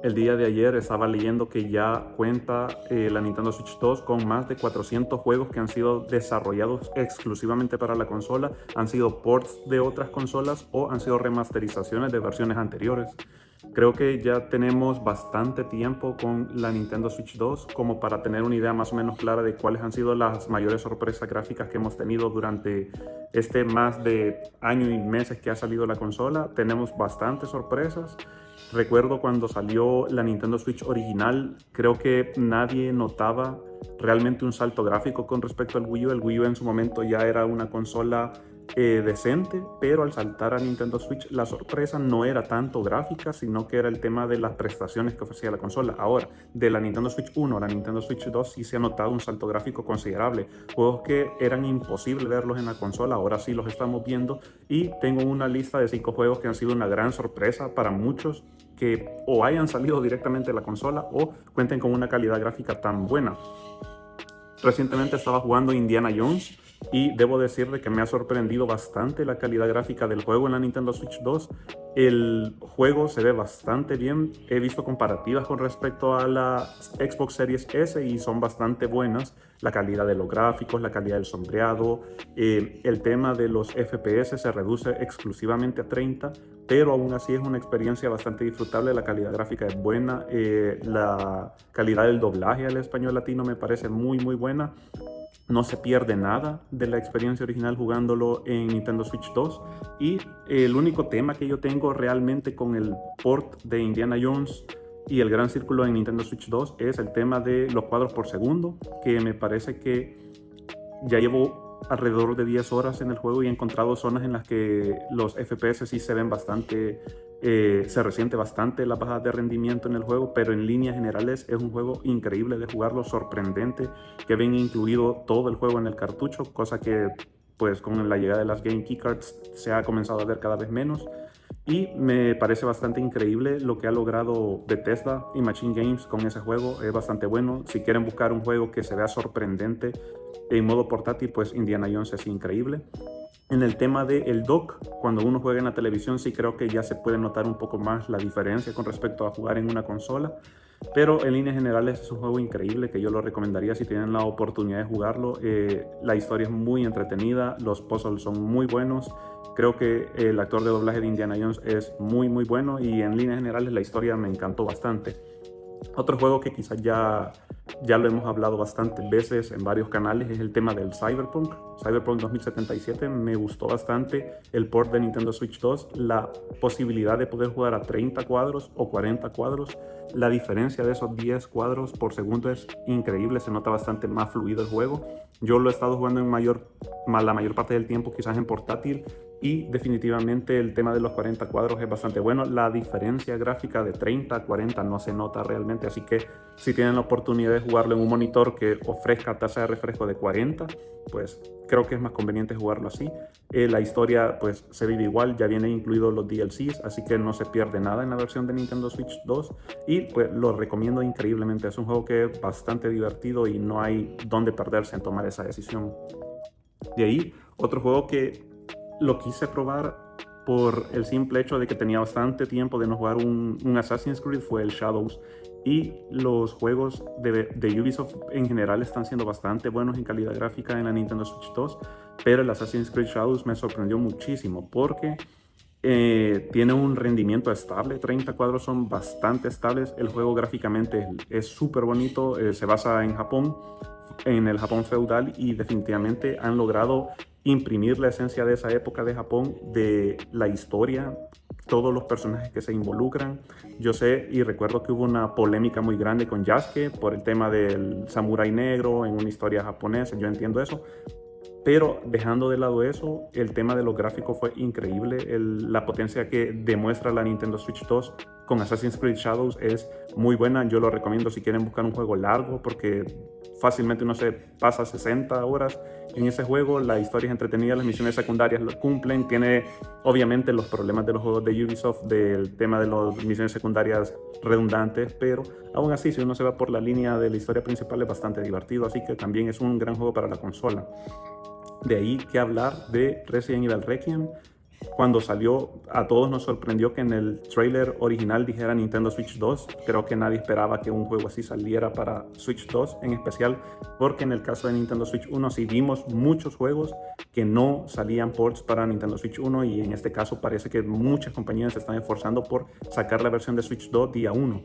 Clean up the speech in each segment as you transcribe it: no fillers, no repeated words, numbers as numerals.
el día de ayer estaba leyendo que ya cuenta la Nintendo Switch 2 con más de 400 juegos que han sido desarrollados exclusivamente para la consola, han sido ports de otras consolas o han sido remasterizaciones de versiones anteriores. Creo que ya tenemos bastante tiempo con la Nintendo Switch 2 como para tener una idea más o menos clara de cuáles han sido las mayores sorpresas gráficas que hemos tenido durante este más de año y meses que ha salido la consola. Tenemos bastantes sorpresas. Recuerdo cuando salió la Nintendo Switch original, creo que nadie notaba realmente un salto gráfico con respecto al Wii U. El Wii U en su momento ya era una consola decente, pero al saltar a Nintendo Switch la sorpresa no era tanto gráfica, sino que era el tema de las prestaciones que ofrecía la consola. Ahora, de la Nintendo Switch 1 a la Nintendo Switch 2 sí se ha notado un salto gráfico considerable. Juegos que eran imposible verlos en la consola, ahora sí los estamos viendo, y tengo una lista de 5 juegos que han sido una gran sorpresa para muchos que o hayan salido directamente de la consola o cuenten con una calidad gráfica tan buena. Recientemente estaba jugando Indiana Jones y debo decirle que me ha sorprendido bastante la calidad gráfica del juego en la Nintendo Switch 2. El juego se ve bastante bien. He visto comparativas con respecto a la Xbox Series S y son bastante buenas. La calidad de los gráficos, la calidad del sombreado, el tema de los FPS se reduce exclusivamente a 30, pero aún así es una experiencia bastante disfrutable. La calidad gráfica es buena, la calidad del doblaje al español latino me parece muy buena. No se pierde nada de la experiencia original jugándolo en Nintendo Switch 2. Y el único tema que yo tengo realmente con el port de Indiana Jones y el Gran Círculo en Nintendo Switch 2 es el tema de los cuadros por segundo, que me parece que ya llevo alrededor de 10 horas en el juego y he encontrado zonas en las que los FPS sí se ven bastante, se resiente bastante la bajada de rendimiento en el juego, pero en líneas generales es un juego increíble de jugarlo, sorprendente que venga incluido todo el juego en el cartucho, cosa que pues con la llegada de las Game Keycards se ha comenzado a ver cada vez menos. Y me parece bastante increíble lo que ha logrado Bethesda y Machine Games con ese juego. Es bastante bueno. Si quieren buscar un juego que se vea sorprendente en modo portátil, pues Indiana Jones es increíble. En el tema del dock, cuando uno juega en la televisión, sí creo que ya se puede notar un poco más la diferencia con respecto a jugar en una consola. Pero en líneas generales es un juego increíble que yo lo recomendaría si tienen la oportunidad de jugarlo. La historia es muy entretenida, los puzzles son muy buenos. Creo que el actor de doblaje de Indiana Jones es muy bueno y en líneas generales la historia me encantó bastante. Otro juego que quizás ya lo hemos hablado bastantes veces en varios canales es el tema del Cyberpunk 2077. Me gustó bastante el port de Nintendo Switch 2, la posibilidad de poder jugar a 30 cuadros o 40 cuadros. La diferencia de esos 10 cuadros por segundo es increíble, se nota bastante más fluido el juego. Yo lo he estado jugando la mayor parte del tiempo quizás en portátil y definitivamente el tema de los 40 cuadros es bastante bueno. La diferencia gráfica de 30 a 40 no se nota realmente, así que si tienen la oportunidad de jugarlo en un monitor que ofrezca tasa de refresco de 40, pues creo que es más conveniente jugarlo así. La historia pues se vive igual, ya vienen incluidos los DLCs, así que no se pierde nada en la versión de Nintendo Switch 2 y pues lo recomiendo increíblemente. Es un juego que es bastante divertido y no hay dónde perderse en tomar esa decisión. De ahí, otro juego que lo quise probar por el simple hecho de que tenía bastante tiempo de no jugar un Assassin's Creed fue el Shadows. Y los juegos de Ubisoft en general están siendo bastante buenos en calidad gráfica en la Nintendo Switch 2, pero el Assassin's Creed Shadows me sorprendió muchísimo porque tiene un rendimiento estable, 30 cuadros son bastante estables, el juego gráficamente es súper bonito, se basa en Japón, en el Japón feudal y definitivamente han logrado imprimir la esencia de esa época de Japón, de la historia, todos los personajes que se involucran. Yo sé y recuerdo que hubo una polémica muy grande con Yasuke por el tema del samurái negro en una historia japonesa, yo entiendo eso, pero dejando de lado eso, el tema de los gráficos fue increíble. La potencia que demuestra la Nintendo Switch 2 con Assassin's Creed Shadows es muy buena. Yo lo recomiendo si quieren buscar un juego largo porque fácilmente uno se pasa 60 horas en ese juego. La historia es entretenida, las misiones secundarias lo cumplen. Tiene obviamente los problemas de los juegos de Ubisoft del tema de las misiones secundarias redundantes, pero aún así si uno se va por la línea de la historia principal es bastante divertido, así que también es un gran juego para la consola. De ahí que hablar de Resident Evil Requiem. Cuando salió, a todos nos sorprendió que en el trailer original dijera Nintendo Switch 2. Creo que nadie esperaba que un juego así saliera para Switch 2, en especial porque en el caso de Nintendo Switch 1 sí vimos muchos juegos que no salían ports para Nintendo Switch 1, y en este caso parece que muchas compañías se están esforzando por sacar la versión de Switch 2 día 1.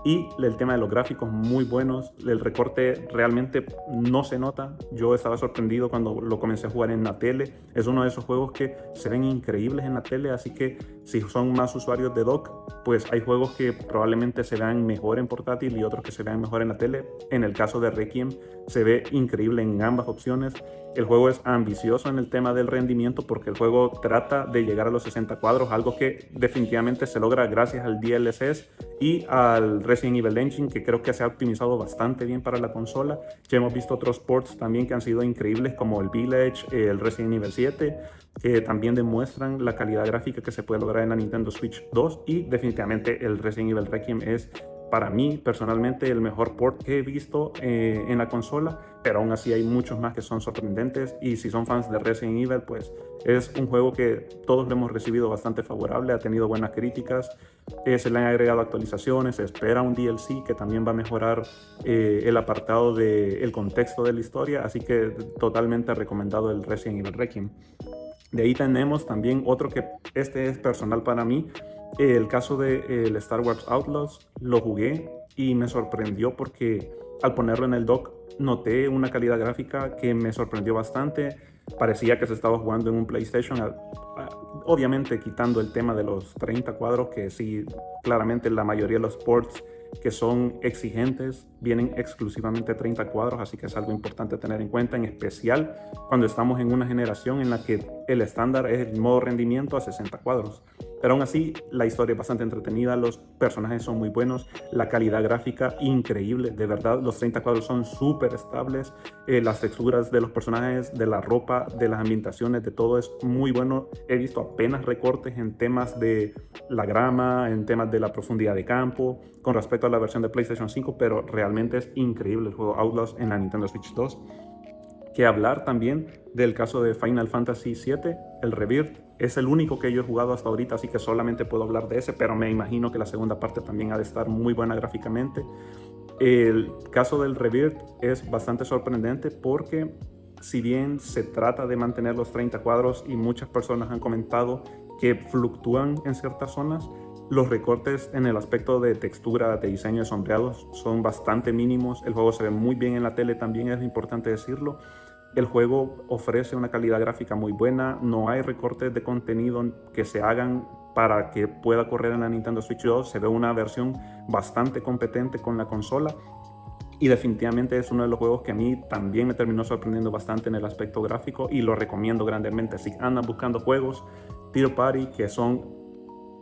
Y el tema de los gráficos muy buenos, el recorte realmente no se nota. Yo estaba sorprendido cuando lo comencé a jugar en la tele. Es uno de esos juegos que se ven increíbles en la tele, así que si son más usuarios de dock, pues hay juegos que probablemente se vean mejor en portátil y otros que se vean mejor en la tele. En el caso de Requiem se ve increíble en ambas opciones. El juego es ambicioso en el tema del rendimiento porque el juego trata de llegar a los 60 cuadros, algo que definitivamente se logra gracias al DLSS y al Resident Evil Engine, que creo que se ha optimizado bastante bien para la consola. Ya hemos visto otros ports también que han sido increíbles, como el Village, el Resident Evil 7, que también demuestran la calidad gráfica que se puede lograr en la Nintendo Switch 2, y definitivamente el Resident Evil Requiem es, para mí personalmente, el mejor port que he visto en la consola, pero aún así hay muchos más que son sorprendentes, y si son fans de Resident Evil, pues es un juego que todos le hemos recibido bastante favorable, ha tenido buenas críticas, se le han agregado actualizaciones, se espera un DLC que también va a mejorar el apartado del contexto de la historia, así que totalmente recomendado el Resident Evil Requiem. De ahí tenemos también otro que este es personal para mí, el caso de el Star Wars Outlaws. Lo jugué y me sorprendió porque al ponerlo en el dock noté una calidad gráfica que me sorprendió bastante. Parecía que se estaba jugando en un PlayStation, obviamente quitando el tema de los 30 cuadros, que sí, claramente la mayoría de los ports que son exigentes vienen exclusivamente 30 cuadros, así que es algo importante tener en cuenta, en especial cuando estamos en una generación en la que el estándar es el modo rendimiento a 60 cuadros. Pero aún así, la historia es bastante entretenida, los personajes son muy buenos, la calidad gráfica increíble, de verdad, los 30 cuadros son súper estables, las texturas de los personajes, de la ropa, de las ambientaciones, de todo es muy bueno. He visto apenas recortes en temas de la grama, en temas de la profundidad de campo, con respecto a la versión de PlayStation 5, pero realmente es increíble el juego Outlaws en la Nintendo Switch 2. Que hablar también del caso de Final Fantasy VII, el Rebirth. Es el único que yo he jugado hasta ahorita, así que solamente puedo hablar de ese, pero me imagino que la segunda parte también ha de estar muy buena gráficamente. El caso del Rebirth es bastante sorprendente porque si bien se trata de mantener los 30 cuadros y muchas personas han comentado que fluctúan en ciertas zonas, los recortes en el aspecto de textura, de diseño de sombreados son bastante mínimos. El juego se ve muy bien en la tele, también es importante decirlo. El juego ofrece una calidad gráfica muy buena, no hay recortes de contenido que se hagan para que pueda correr en la Nintendo Switch 2. Se ve una versión bastante competente con la consola y definitivamente es uno de los juegos que a mí también me terminó sorprendiendo bastante en el aspecto gráfico, y lo recomiendo grandemente. Si andan buscando juegos Tiro Party que son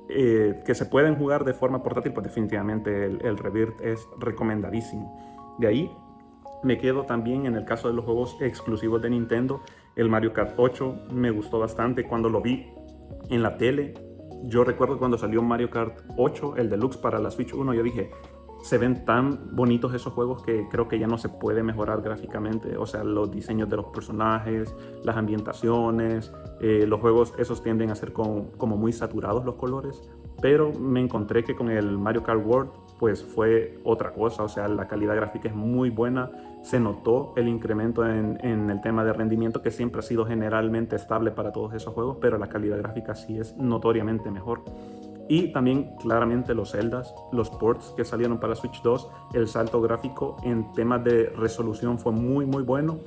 que se pueden jugar de forma portátil, pues definitivamente el Rebirth es recomendadísimo. De ahí me quedo también en el caso de los juegos exclusivos de Nintendo. El Mario Kart 8 me gustó bastante cuando lo vi en la tele. Yo recuerdo cuando salió Mario Kart 8, el Deluxe para la Switch 1, yo dije, se ven tan bonitos esos juegos que creo que ya no se puede mejorar gráficamente. O sea, los diseños de los personajes, las ambientaciones, los juegos esos tienden a ser como muy saturados los colores. Pero me encontré que con el Mario Kart World pues fue otra cosa. O sea, la calidad gráfica es muy buena. Se notó el incremento en el tema de rendimiento, que siempre ha sido generalmente estable para todos esos juegos, pero la calidad gráfica sí es notoriamente mejor. Y también claramente los Zeldas, los ports que salieron para Switch 2, el salto gráfico en temas de resolución fue muy bueno.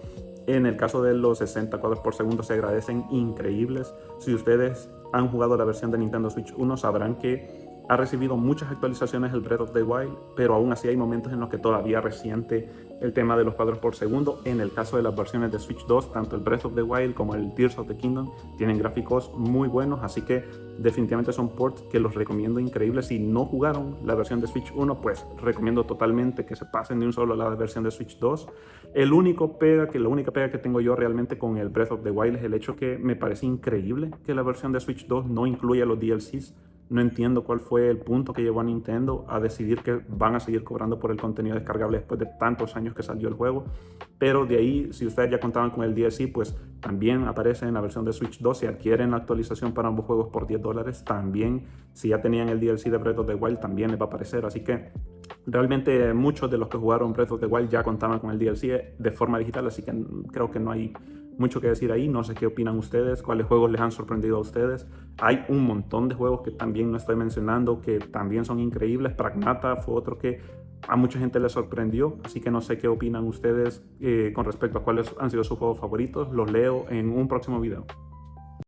En el caso de los 60 cuadros por segundo se agradecen increíbles. Si ustedes han jugado la versión de Nintendo Switch 1 sabrán que ha recibido muchas actualizaciones el Breath of the Wild, pero aún así hay momentos en los que todavía resiente el tema de los cuadros por segundo. En el caso de las versiones de Switch 2, tanto el Breath of the Wild como el Tears of the Kingdom tienen gráficos muy buenos, así que definitivamente son ports que los recomiendo increíbles. Si no jugaron la versión de Switch 1, pues recomiendo totalmente que se pasen de un solo a la versión de Switch 2. La única pega que tengo yo realmente con el Breath of the Wild es el hecho que me parece increíble que la versión de Switch 2 no incluya los DLCs. No entiendo cuál fue el punto que llevó a Nintendo a decidir que van a seguir cobrando por el contenido descargable después de tantos años que salió el juego. Pero de ahí, si ustedes ya contaban con el DLC, pues también aparece en la versión de Switch 2. Si adquieren la actualización para ambos juegos por $10, también, si ya tenían el DLC de Breath of the Wild, también les va a aparecer. Así que realmente muchos de los que jugaron Breath of the Wild ya contaban con el DLC de forma digital, así que creo que no hay mucho que decir ahí. No sé qué opinan ustedes, cuáles juegos les han sorprendido a ustedes. Hay un montón de juegos que también no estoy mencionando que también son increíbles. Pragmata fue otro que a mucha gente les sorprendió, así que no sé qué opinan ustedes con respecto a cuáles han sido sus juegos favoritos. Los leo en un próximo video.